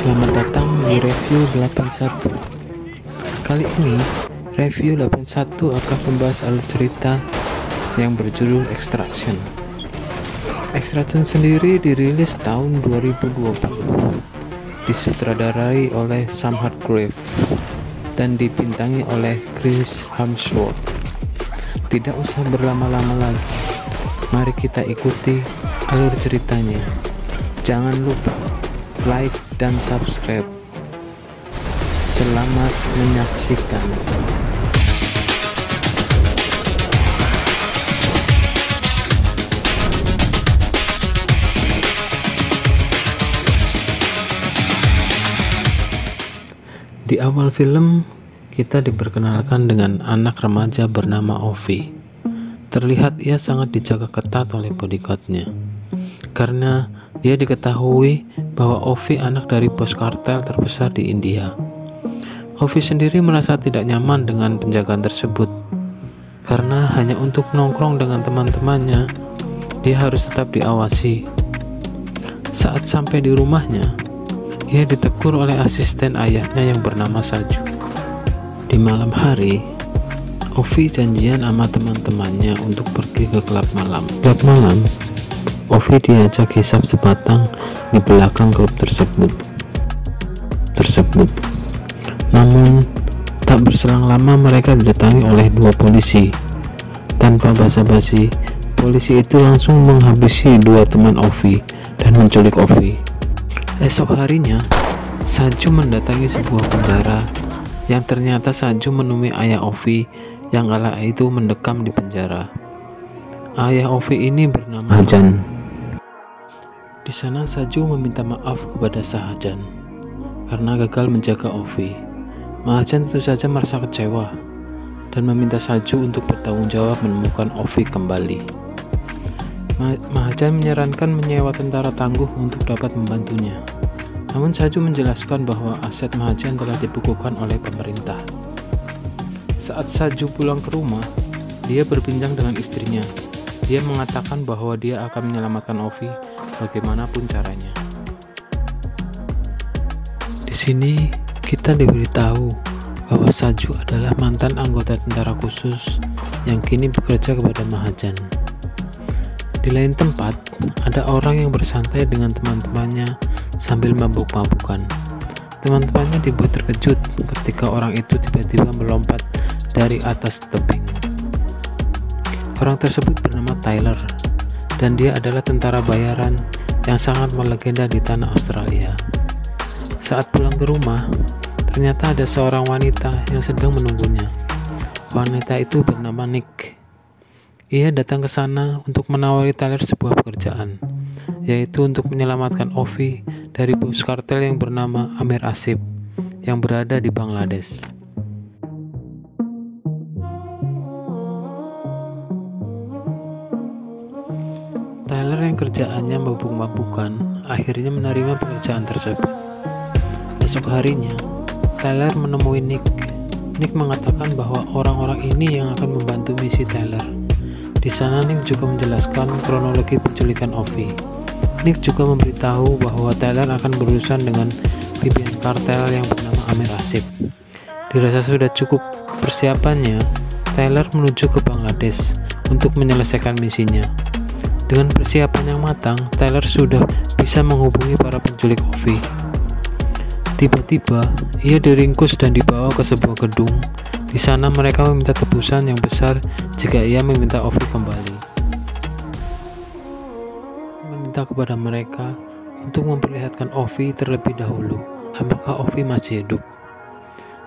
Selamat datang di review 81. Kali ini review 81 akan membahas alur cerita yang berjudul Extraction. Extraction sendiri dirilis tahun 2020, disutradarai oleh Sam Hargrave dan dibintangi oleh Chris Hemsworth. Tidak usah berlama-lama lagi, mari kita ikuti alur ceritanya. Jangan lupa like dan subscribe. Selamat menyaksikan. Di awal film, kita diperkenalkan dengan anak remaja bernama Ovi. Terlihat ia sangat dijaga ketat oleh bodyguardnya, karena dia diketahui bahwa Ovi anak dari bos kartel terbesar di India. Ovi sendiri merasa tidak nyaman dengan penjagaan tersebut, karena hanya untuk nongkrong dengan teman-temannya, dia harus tetap diawasi. Saat sampai di rumahnya, ia ditegur oleh asisten ayahnya yang bernama Saju. Di malam hari, Ovi janjian sama teman-temannya untuk pergi ke klub malam. Klub malam, Ovi diajak hisap sebatang di belakang klub tersebut. Namun, tak berselang lama mereka didatangi oleh dua polisi. Tanpa basa-basi, polisi itu langsung menghabisi dua teman Ovi dan menculik Ovi. Esok harinya, Saju mendatangi sebuah penjara yang ternyata Saju menemui ayah Ovi yang kala itu mendekam di penjara. Ayah Ovi ini bernama Mahajan. Di sana Saju meminta maaf kepada Sahajan karena gagal menjaga Ovi. Mahajan tentu saja merasa kecewa dan meminta Saju untuk bertanggung jawab menemukan Ovi kembali. Mahajan menyarankan menyewa tentara tangguh untuk dapat membantunya. Namun Saju menjelaskan bahwa aset Mahajan telah dibukukan oleh pemerintah. Saat Saju pulang ke rumah, dia berbincang dengan istrinya. Dia mengatakan bahwa dia akan menyelamatkan Ovi bagaimanapun caranya. Di sini kita diberitahu bahwa Saju adalah mantan anggota tentara khusus yang kini bekerja kepada Mahajan. Di lain tempat, ada orang yang bersantai dengan teman-temannya sambil mabuk-mabukan. Teman-temannya dibuat terkejut ketika orang itu tiba-tiba melompat dari atas tebing. Orang tersebut bernama Tyler, dan dia adalah tentara bayaran yang sangat melegenda di tanah Australia. Saat pulang ke rumah, ternyata ada seorang wanita yang sedang menunggunya. Wanita itu bernama Nick. Ia datang ke sana untuk menawari Tyler sebuah pekerjaan, yaitu untuk menyelamatkan Ovi dari bos kartel yang bernama Amir Asif yang berada di Bangladesh. Tyler yang kerjaannya mabuk-mabukan akhirnya menerima pekerjaan tersebut. Esok harinya, Tyler menemui Nick. Nick mengatakan bahwa orang-orang ini yang akan membantu misi Tyler. Di sana Nick juga menjelaskan kronologi penculikan Ovi. Nick juga memberitahu bahwa Tyler akan berurusan dengan pimpinan kartel yang bernama Amir Asif. Dirasa sudah cukup persiapannya, Tyler menuju ke Bangladesh untuk menyelesaikan misinya. Dengan persiapan yang matang, Tyler sudah bisa menghubungi para penculik Ovi. Tiba-tiba, ia diringkus dan dibawa ke sebuah gedung. Di sana mereka meminta tebusan yang besar jika ia meminta Ovi kembali. Meminta kepada mereka untuk memperlihatkan Ovi terlebih dahulu, apakah Ovi masih hidup.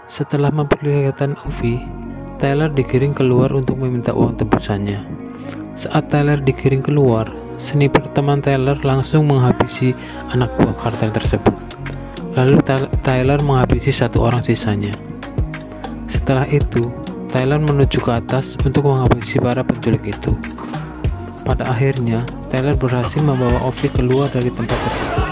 Setelah memperlihatkan Ovi, Tyler digiring keluar untuk meminta uang tebusannya. Saat Tyler digiring keluar, sniper teman Tyler langsung menghabisi anak buah kartel tersebut. Lalu Tyler menghabisi satu orang sisanya. Setelah itu, Tyler menuju ke atas untuk menghabisi para penculik itu. Pada akhirnya, Tyler berhasil membawa Ovi keluar dari tempat tersebut.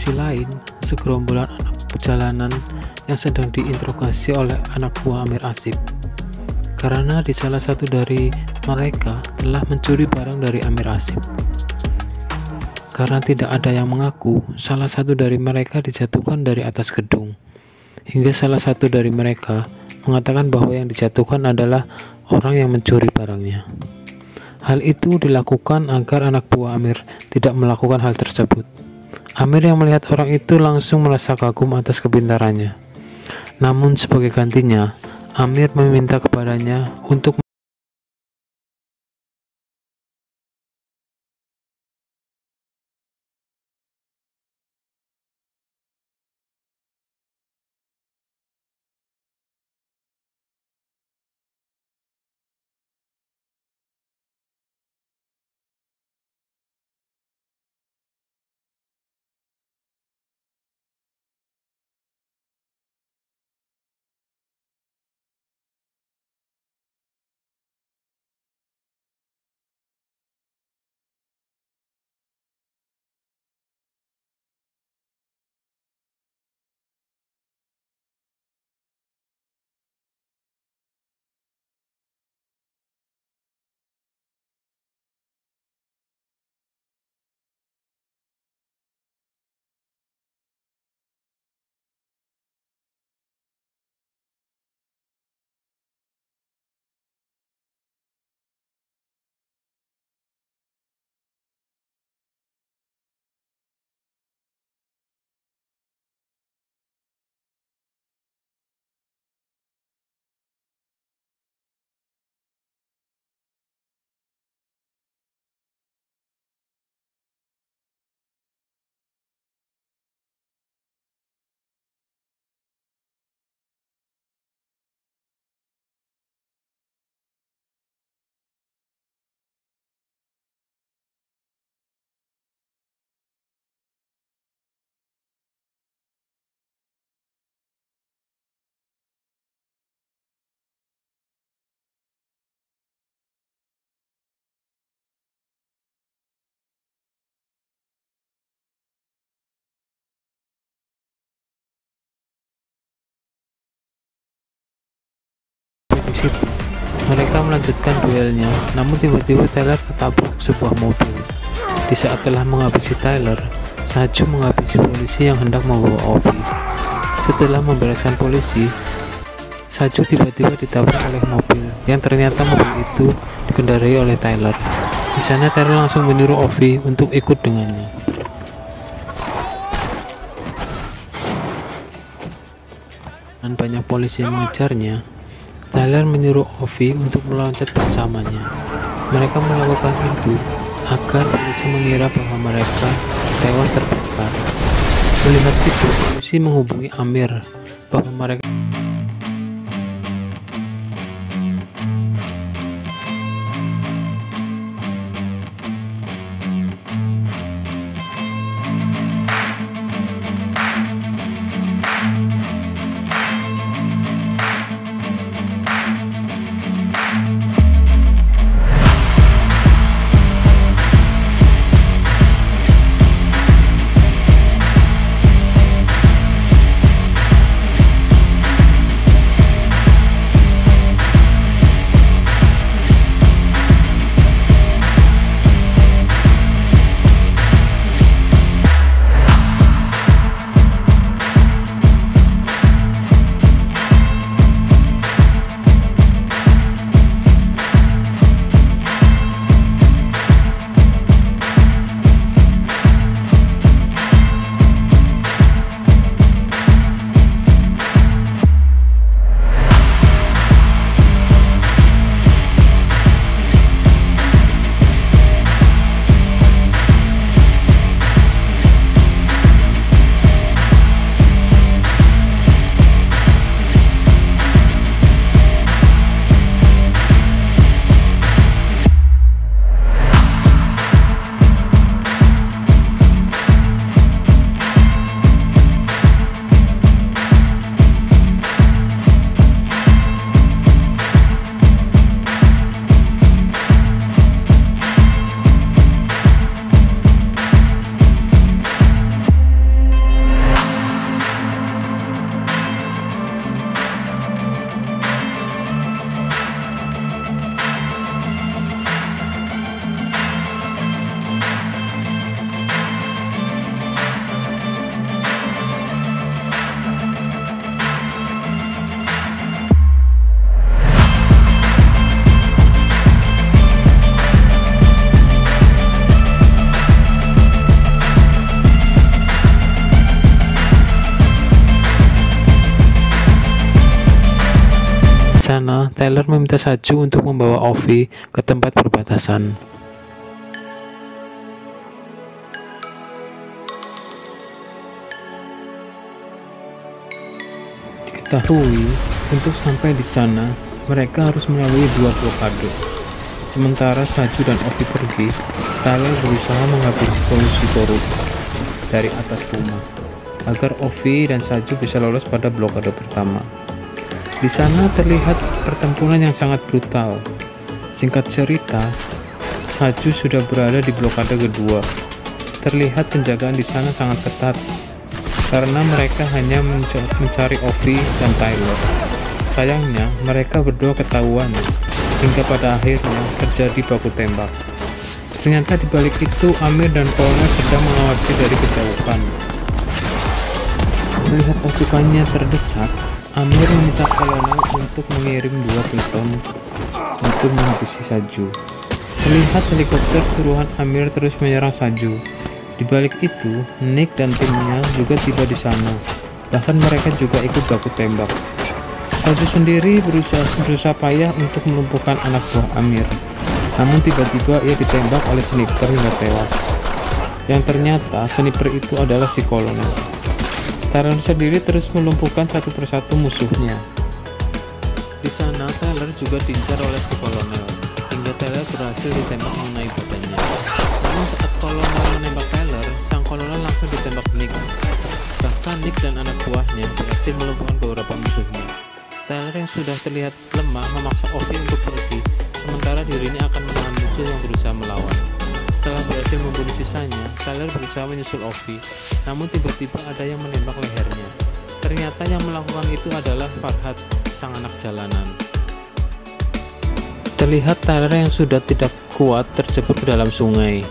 sisi lain, segerombolan anak jalanan yang sedang diinterogasi oleh anak buah Amir Asif, karena di salah satu dari mereka telah mencuri barang dari Amir Asif. Karena tidak ada yang mengaku, salah satu dari mereka dijatuhkan dari atas gedung, hingga salah satu dari mereka mengatakan bahwa yang dijatuhkan adalah orang yang mencuri barangnya. Hal itu dilakukan agar anak buah Amir tidak melakukan hal tersebut. Amir yang melihat orang itu langsung merasa kagum atas kepintarannya. Namun sebagai gantinya, Amir meminta kepadanya untuk di situ. Mereka melanjutkan duelnya, namun tiba-tiba Tyler tertabrak sebuah mobil. Di saat telah menghabisi Tyler, Saju menghabisi polisi yang hendak membawa Ovi. Setelah membereskan polisi, Saju tiba-tiba ditabrak oleh mobil yang ternyata mobil itu dikendarai oleh Tyler. Di sana Tyler langsung menyuruh Ovi untuk ikut dengannya. Dan banyak polisi yang mengejarnya, Tyler menyuruh Ovi untuk meloncat bersamanya. Mereka melakukan itu agar polisi mengira bahwa mereka tewas terbakar. Melihat itu, polisi menghubungi Amir bahwa mereka sana, Tyler meminta Saju untuk membawa Ovi ke tempat perbatasan. Diketahui, untuk sampai di sana, mereka harus melalui 2 blokade. Sementara Saju dan Ovi pergi, Tyler berusaha menghabisi polusi korup dari atas rumah, agar Ovi dan Saju bisa lolos pada blokade pertama. Di sana terlihat pertempuran yang sangat brutal. Singkat cerita, Saju sudah berada di blokade kedua. Terlihat penjagaan di sana sangat ketat, karena mereka hanya mencari Ovi dan Tyler. Sayangnya, mereka berdua ketahuan, hingga pada akhirnya terjadi baku tembak. Ternyata di balik itu, Amir dan Kolonel sedang mengawasi dari kejauhan. Melihat pasukannya terdesak, Amir meminta Kolonel untuk mengirim 2 peleton untuk menghabisi Saju. Terlihat helikopter suruhan Amir terus menyerang Saju. Di balik itu, Nick dan timnya juga tiba di sana. Bahkan mereka juga ikut baku tembak. Saju sendiri berusaha payah untuk melumpuhkan anak buah Amir. Namun tiba-tiba ia ditembak oleh sniper hingga tewas. Yang ternyata sniper itu adalah si Kolonel. Tyler sendiri terus melumpuhkan satu persatu musuhnya. Di sana Tyler juga diincar oleh si Kolonel, hingga Tyler berhasil ditembak mengenai badannya. Namun saat Kolonel menembak Tyler, sang Kolonel langsung ditembak Nick. Bahkan Nick dan anak buahnya berhasil melumpuhkan beberapa musuhnya. Tyler yang sudah terlihat lemah memaksa Ovi untuk pergi, sementara dirinya akan menahan musuh yang berusaha melawan. Setelah berhasil membunuh sisanya, Tyler berusaha menyusul Ovi, namun tiba-tiba ada yang menembak lehernya. Ternyata yang melakukan itu adalah Farhad, sang anak jalanan. Terlihat Tyler yang sudah tidak kuat terjebak ke dalam sungai.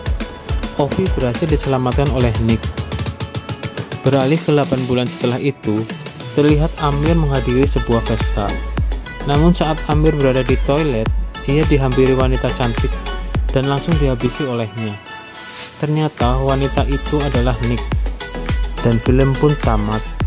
Ovi berhasil diselamatkan oleh Nick. Beralih ke 8 bulan setelah itu, terlihat Amir menghadiri sebuah pesta. Namun saat Amir berada di toilet, ia dihampiri wanita cantik dan langsung dihabisi olehnya. Ternyata wanita itu adalah Nick, dan film pun tamat.